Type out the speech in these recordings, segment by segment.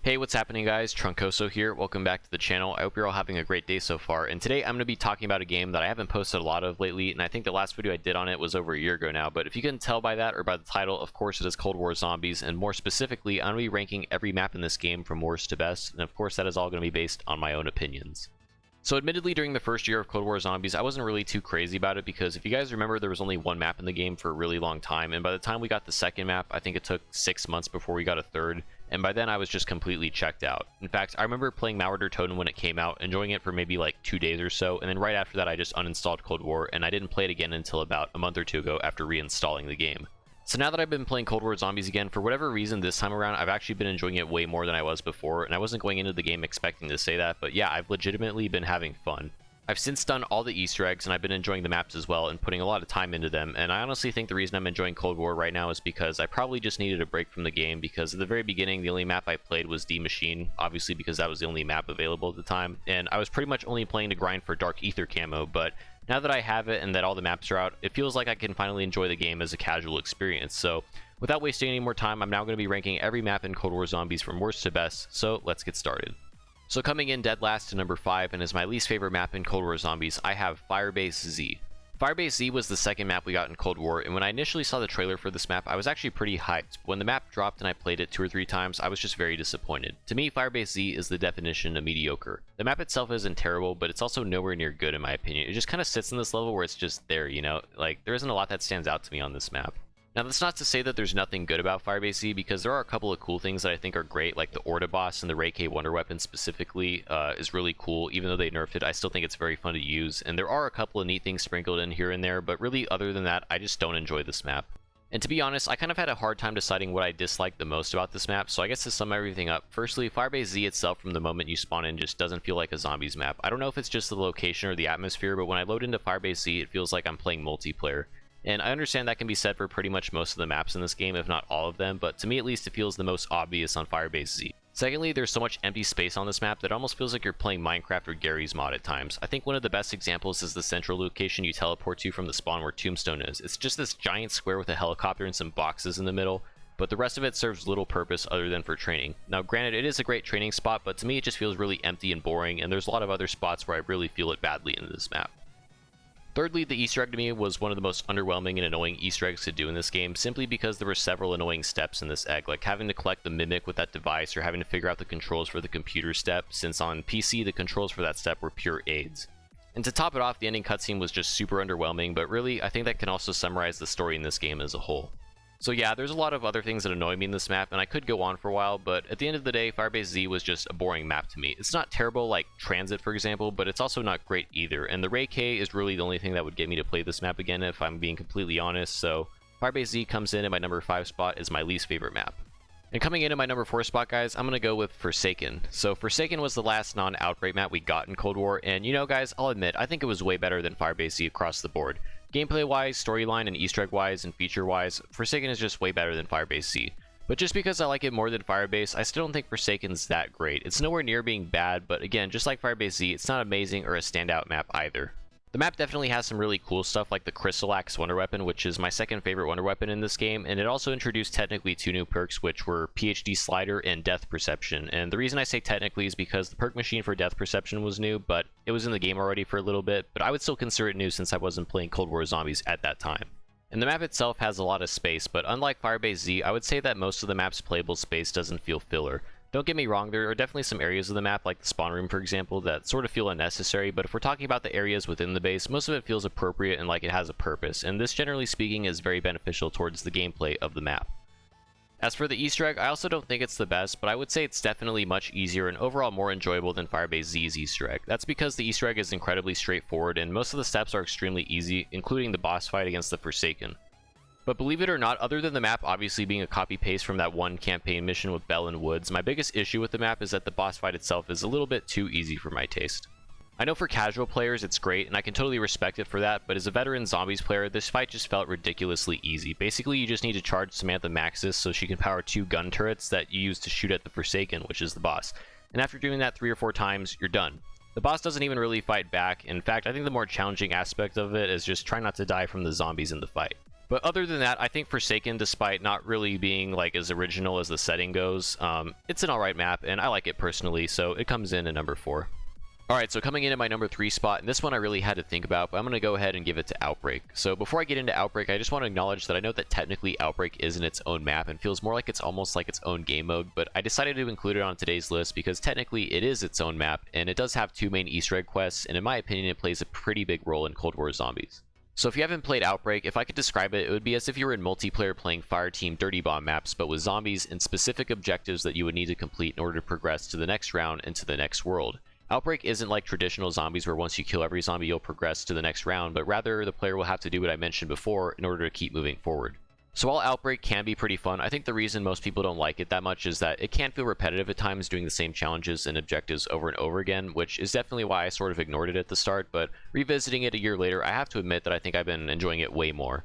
Hey, what's happening guys? Trunkoso here. Welcome back to the channel. I hope you're all having a great day so far. And today I'm going to be talking about a game that I haven't posted a lot of lately, and I think the last video I did on it was over a year ago now. But if you couldn't tell by that or by the title, of course it is Cold War Zombies, and more specifically, I'm going to be ranking every map in this game from worst to best, and of course that is all going to be based on my own opinions. So admittedly, during the first year of Cold War Zombies, I wasn't really too crazy about it because if you guys remember, there was only one map in the game for a really long time, and by the time we got the second map, I think it took 6 months before we got a third, and by then I was just completely checked out. In fact, I remember playing Toten when it came out, enjoying it for maybe like 2 days or so, and then right after that I just uninstalled Cold War, and I didn't play it again until about a month or two ago after reinstalling the game. So now that I've been playing Cold War Zombies again, for whatever reason this time around, I've actually been enjoying it way more than I was before, and I wasn't going into the game expecting to say that, but yeah, I've legitimately been having fun. I've since done all the Easter eggs, and I've been enjoying the maps as well and putting a lot of time into them, and I honestly think the reason I'm enjoying Cold War right now is because I probably just needed a break from the game, because at the very beginning the only map I played was the Maschine, obviously because that was the only map available at the time, and I was pretty much only playing to grind for Dark Ether camo, but now that I have it and that all the maps are out, it feels like I can finally enjoy the game as a casual experience. So without wasting any more time, I'm now going to be ranking every map in Cold War Zombies from worst to best, so let's get started. So coming in dead last to number 5, and as my least favorite map in Cold War Zombies, I have Firebase Z. Firebase Z was the second map we got in Cold War, and when I initially saw the trailer for this map, I was actually pretty hyped. When the map dropped and I played it 2 or 3 times, I was just very disappointed. To me, Firebase Z is the definition of mediocre. The map itself isn't terrible, but it's also nowhere near good in my opinion. It just kind of sits in this level where it's just there, you know? Like, there isn't a lot that stands out to me on this map. Now, that's not to say that there's nothing good about Firebase Z, because there are a couple of cool things that I think are great, like the Orta boss and the Ray K Wonder Weapon specifically is really cool. Even though they nerfed it, I still think it's very fun to use, and there are a couple of neat things sprinkled in here and there, but really, other than that, I just don't enjoy this map. And to be honest, I kind of had a hard time deciding what I disliked the most about this map, so I guess to sum everything up, firstly, Firebase Z itself from the moment you spawn in just doesn't feel like a zombies map. I don't know if it's just the location or the atmosphere, but when I load into Firebase Z, it feels like I'm playing multiplayer. And I understand that can be said for pretty much most of the maps in this game, if not all of them, but to me at least it feels the most obvious on Firebase Z. Secondly, there's so much empty space on this map that it almost feels like you're playing Minecraft or Gary's mod at times. I think one of the best examples is the central location you teleport to from the spawn where Tombstone is. It's just this giant square with a helicopter and some boxes in the middle, but the rest of it serves little purpose other than for training. Now granted, it is a great training spot, but to me it just feels really empty and boring, and there's a lot of other spots where I really feel it badly in this map. Thirdly, the Easter egg to me was one of the most underwhelming and annoying Easter eggs to do in this game, simply because there were several annoying steps in this egg, like having to collect the Mimic with that device or having to figure out the controls for the computer step, since on PC the controls for that step were pure aids. And to top it off, the ending cutscene was just super underwhelming, but really, I think that can also summarize the story in this game as a whole. So yeah, there's a lot of other things that annoy me in this map, and I could go on for a while, but at the end of the day, Firebase Z was just a boring map to me. It's not terrible like Transit, for example, but it's also not great either, and the Ray K is really the only thing that would get me to play this map again if I'm being completely honest, so Firebase Z comes in at my number 5 spot as my least favorite map. And coming in at my number 4 spot, guys, I'm going to go with Forsaken. So Forsaken was the last non-Outbreak map we got in Cold War, and you know guys, I'll admit, I think it was way better than Firebase Z across the board. Gameplay-wise, storyline, and Easter egg-wise, and feature-wise, Forsaken is just way better than Firebase Z. But just because I like it more than Firebase, I still don't think Forsaken's that great. It's nowhere near being bad, but again, just like Firebase Z, it's not amazing or a standout map either. The map definitely has some really cool stuff like the Crystal Axe Wonder Weapon, which is my second favorite Wonder Weapon in this game, and it also introduced technically 2 new perks, which were PhD Slider and Death Perception. And the reason I say technically is because the perk machine for Death Perception was new, but it was in the game already for a little bit, but I would still consider it new since I wasn't playing Cold War Zombies at that time. And the map itself has a lot of space, but unlike Firebase Z, I would say that most of the map's playable space doesn't feel filler. Don't get me wrong, there are definitely some areas of the map, like the spawn room for example, that sort of feel unnecessary, but if we're talking about the areas within the base, most of it feels appropriate and like it has a purpose, and this generally speaking is very beneficial towards the gameplay of the map. As for the Easter egg, I also don't think it's the best, but I would say it's definitely much easier and overall more enjoyable than Firebase Z's Easter egg. That's because the Easter egg is incredibly straightforward, and most of the steps are extremely easy, including the boss fight against the Forsaken. But believe it or not, other than the map obviously being a copy-paste from that one campaign mission with Bell and Woods, my biggest issue with the map is that the boss fight itself is a little bit too easy for my taste. I know for casual players it's great, and I can totally respect it for that, but as a veteran zombies player, this fight just felt ridiculously easy. Basically, you just need to charge Samantha Maxis so she can power 2 gun turrets that you use to shoot at the Forsaken, which is the boss. And after doing that 3 or 4 times, you're done. The boss doesn't even really fight back. In fact, I think the more challenging aspect of it is just try not to die from the zombies in the fight. But other than that, I think Forsaken, despite not really being like as original as the setting goes, it's an alright map, and I like it personally, so it comes in at number 4. Alright, so coming in at my number 3 spot, and this one I really had to think about, but I'm going to go ahead and give it to Outbreak. So before I get into Outbreak, I just want to acknowledge that I know that technically Outbreak isn't its own map and feels more like it's almost like its own game mode, but I decided to include it on today's list because technically it is its own map, and it does have 2 main Easter egg quests, and in my opinion it plays a pretty big role in Cold War Zombies. So if you haven't played Outbreak, if I could describe it, it would be as if you were in multiplayer playing Fireteam Dirty Bomb maps, but with zombies and specific objectives that you would need to complete in order to progress to the next round and to the next world. Outbreak isn't like traditional zombies where once you kill every zombie you'll progress to the next round, but rather the player will have to do what I mentioned before in order to keep moving forward. So while Outbreak can be pretty fun, I think the reason most people don't like it that much is that it can feel repetitive at times doing the same challenges and objectives over and over again, which is definitely why I sort of ignored it at the start, but revisiting it a year later, I have to admit that I think I've been enjoying it way more.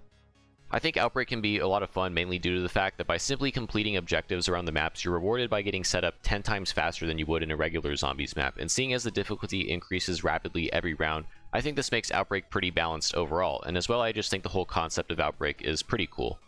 I think Outbreak can be a lot of fun mainly due to the fact that by simply completing objectives around the maps, you're rewarded by getting set up 10 times faster than you would in a regular zombies map, and seeing as the difficulty increases rapidly every round, I think this makes Outbreak pretty balanced overall, and as well I just think the whole concept of Outbreak is pretty cool.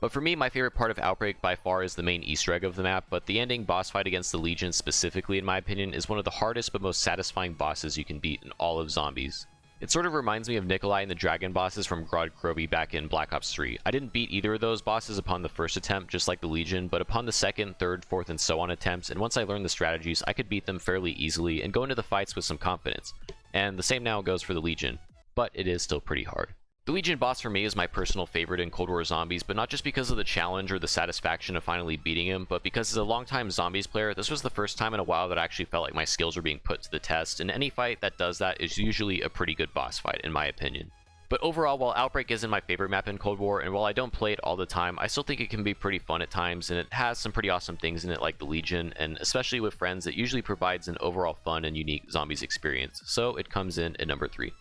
But for me, my favorite part of Outbreak by far is the main Easter egg of the map, but the ending boss fight against the Legion specifically in my opinion is one of the hardest but most satisfying bosses you can beat in all of zombies. It sort of reminds me of Nikolai and the Dragon bosses from Grod Krovi back in Black Ops 3. I didn't beat either of those bosses upon the first attempt, just like the Legion, but upon the second, third, fourth, and so on attempts, and once I learned the strategies, I could beat them fairly easily and go into the fights with some confidence. And the same now goes for the Legion, but it is still pretty hard. The Legion boss for me is my personal favorite in Cold War Zombies, but not just because of the challenge or the satisfaction of finally beating him, but because as a longtime Zombies player, this was the first time in a while that I actually felt like my skills were being put to the test, and any fight that does that is usually a pretty good boss fight, in my opinion. But overall, while Outbreak isn't my favorite map in Cold War, and while I don't play it all the time, I still think it can be pretty fun at times, and it has some pretty awesome things in it like the Legion, and especially with friends, it usually provides an overall fun and unique Zombies experience, so it comes in at number 3.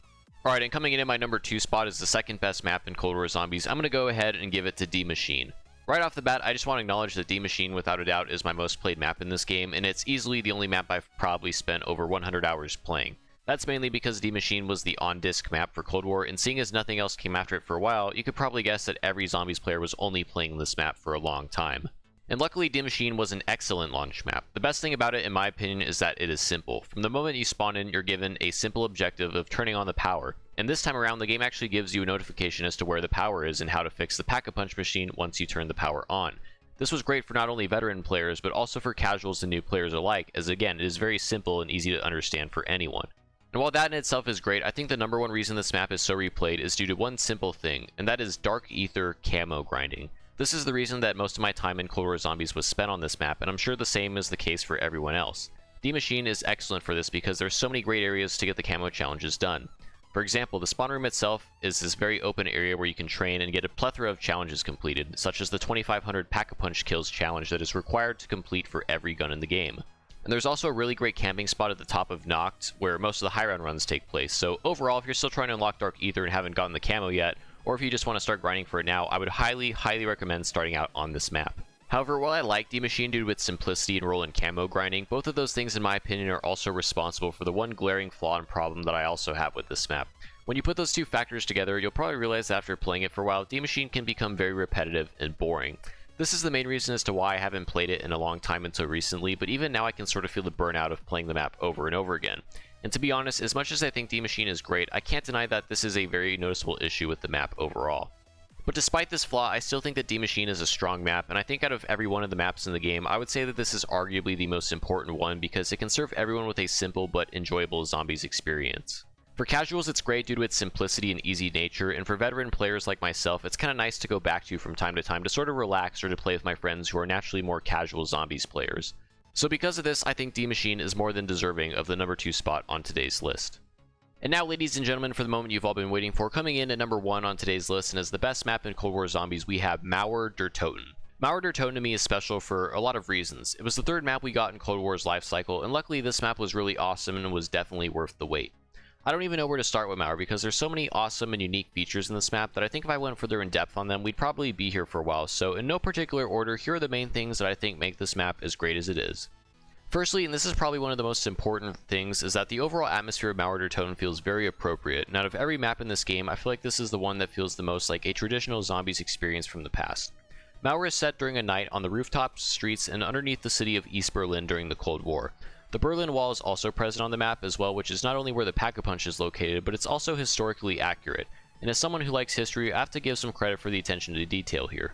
Alright, and coming in at my number 2 spot is the second best map in Cold War Zombies. I'm going to go ahead and give it to Maschine. Right off the bat, I just want to acknowledge that Maschine without a doubt is my most played map in this game, and it's easily the only map I've probably spent over 100 hours playing. That's mainly because Maschine was the on-disc map for Cold War, and seeing as nothing else came after it for a while, you could probably guess that every Zombies player was only playing this map for a long time. And luckily, Maschine was an excellent launch map. The best thing about it, in my opinion, is that it is simple. From the moment you spawn in, you're given a simple objective of turning on the power. And this time around, the game actually gives you a notification as to where the power is and how to fix the Pack-a-Punch machine once you turn the power on. This was great for not only veteran players, but also for casuals and new players alike, as again, it is very simple and easy to understand for anyone. And while that in itself is great, I think the number one reason this map is so replayed is due to one simple thing, and that is Dark Ether camo grinding. This is the reason that most of my time in Cold War Zombies was spent on this map, and I'm sure the same is the case for everyone else. Maschine is excellent for this because there's so many great areas to get the camo challenges done. For example, the spawn room itself is this very open area where you can train and get a plethora of challenges completed, such as the 2500 Pack-a-Punch kills challenge that is required to complete for every gun in the game. And there's also a really great camping spot at the top of Noct, where most of the high round runs take place, so overall, if you're still trying to unlock Dark Ether and haven't gotten the camo yet, or if you just want to start grinding for it now, I would highly recommend starting out on this map. However, while I like Maschine due to its simplicity and role in camo grinding, both of those things in my opinion are also responsible for the one glaring flaw and problem that I also have with this map. When you put those two factors together, you'll probably realize that after playing it for a while, Maschine can become very repetitive and boring. This is the main reason as to why I haven't played it in a long time until recently, but even now I can sort of feel the burnout of playing the map over and over again. And to be honest, as much as I think Maschine is great, I can't deny that this is a very noticeable issue with the map overall. But despite this flaw, I still think that Maschine is a strong map, and I think out of every one of the maps in the game, I would say that this is arguably the most important one because it can serve everyone with a simple but enjoyable Zombies experience. For casuals, it's great due to its simplicity and easy nature, and for veteran players like myself, it's kind of nice to go back to from time to time to sort of relax or to play with my friends who are naturally more casual Zombies players. So because of this, I think Maschine is more than deserving of the number 2 spot on today's list. And now, ladies and gentlemen, for the moment you've all been waiting for, coming in at number 1 on today's list, and as the best map in Cold War Zombies, we have Mauer der Toten. Mauer der Toten to me is special for a lot of reasons. It was the third map we got in Cold War's life cycle, and luckily this map was really awesome and was definitely worth the wait. I don't even know where to start with Mauer because there's so many awesome and unique features in this map that I think if I went further in depth on them, we'd probably be here for a while. So in no particular order, here are the main things that I think make this map as great as it is. Firstly, and this is probably one of the most important things, is that the overall atmosphere of Mauer Toten feels very appropriate, and out of every map in this game, I feel like this is the one that feels the most like a traditional zombies experience from the past. Mauer is set during a night on the rooftops, streets, and underneath the city of East Berlin during the Cold War. The Berlin Wall is also present on the map as well, which is not only where the Pack-a-Punch is located, but it's also historically accurate, and as someone who likes history, I have to give some credit for the attention to detail here.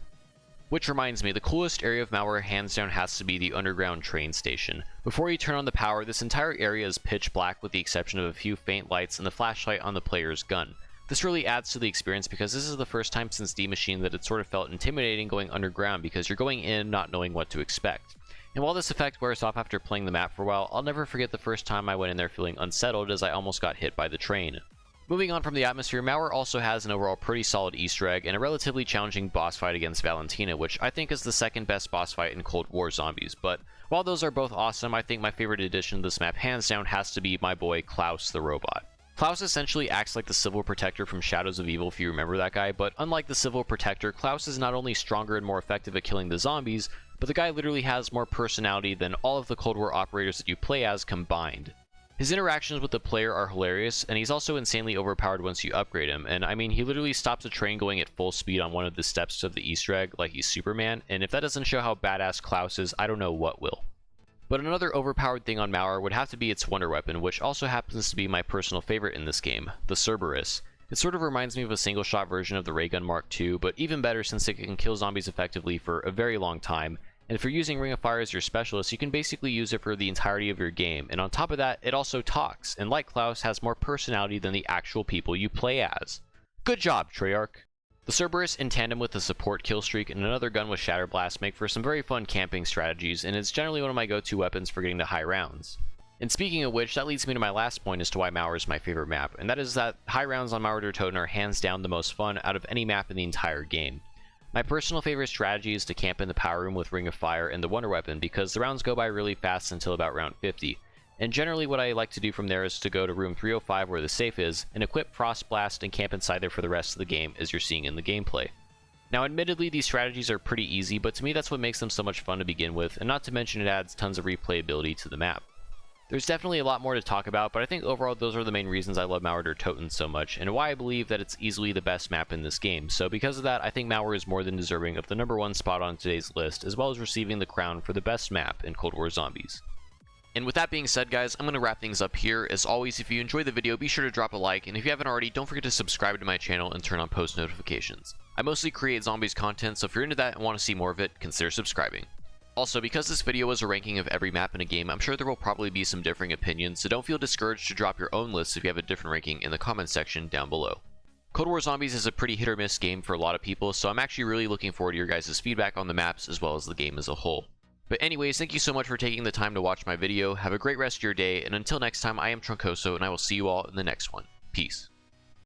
Which reminds me, the coolest area of Mauer hands down has to be the underground train station. Before you turn on the power, this entire area is pitch black with the exception of a few faint lights and the flashlight on the player's gun. This really adds to the experience because this is the first time since Maschine that it sort of felt intimidating going underground because you're going in not knowing what to expect. And while this effect wears off after playing the map for a while, I'll never forget the first time I went in there feeling unsettled as I almost got hit by the train. Moving on from the atmosphere, Mauer also has an overall pretty solid Easter egg and a relatively challenging boss fight against Valentina, which I think is the second best boss fight in Cold War Zombies. But while those are both awesome, I think my favorite addition to this map hands down has to be my boy Klaus the robot. Klaus essentially acts like the Civil Protector from Shadows of Evil if you remember that guy, but unlike the Civil Protector, Klaus is not only stronger and more effective at killing the zombies, but the guy literally has more personality than all of the Cold War operators that you play as combined. His interactions with the player are hilarious, and he's also insanely overpowered once you upgrade him, and I mean, he literally stops a train going at full speed on one of the steps of the Easter egg like he's Superman, and if that doesn't show how badass Klaus is, I don't know what will. But another overpowered thing on Mauer would have to be its wonder weapon, which also happens to be my personal favorite in this game, the Cerberus. It sort of reminds me of a single-shot version of the Ray Gun Mark II, but even better since it can kill zombies effectively for a very long time, and if you're using Ring of Fire as your specialist, you can basically use it for the entirety of your game, and on top of that, it also talks, and like Klaus, has more personality than the actual people you play as. Good job, Treyarch! The Cerberus, in tandem with the support killstreak and another gun with Shatterblast, make for some very fun camping strategies, and it's generally one of my go-to weapons for getting to high rounds. And speaking of which, that leads me to my last point as to why Mauer is my favorite map, and that is that high rounds on Mauer Toten are hands down the most fun out of any map in the entire game. My personal favorite strategy is to camp in the power room with Ring of Fire and the Wonder Weapon because the rounds go by really fast until about round 50. And generally what I like to do from there is to go to room 305 where the safe is, and equip Frost Blast and camp inside there for the rest of the game as you're seeing in the gameplay. Now admittedly these strategies are pretty easy, but to me that's what makes them so much fun to begin with, and not to mention it adds tons of replayability to the map. There's definitely a lot more to talk about, but I think overall those are the main reasons I love Mauer Toten so much, and why I believe that it's easily the best map in this game. So because of that, I think Mauer is more than deserving of the #1 spot on today's list, as well as receiving the crown for the best map in Cold War Zombies. And with that being said, guys, I'm going to wrap things up here. As always, if you enjoyed the video, be sure to drop a like, and if you haven't already, don't forget to subscribe to my channel and turn on post notifications. I mostly create zombies content, so if you're into that and want to see more of it, consider subscribing. Also, because this video was a ranking of every map in a game, I'm sure there will probably be some differing opinions, so don't feel discouraged to drop your own list if you have a different ranking in the comments section down below. Cold War Zombies is a pretty hit or miss game for a lot of people, so I'm actually really looking forward to your guys' feedback on the maps as well as the game as a whole. But anyways, thank you so much for taking the time to watch my video, have a great rest of your day, and until next time, I am Troncoso, and I will see you all in the next one. Peace.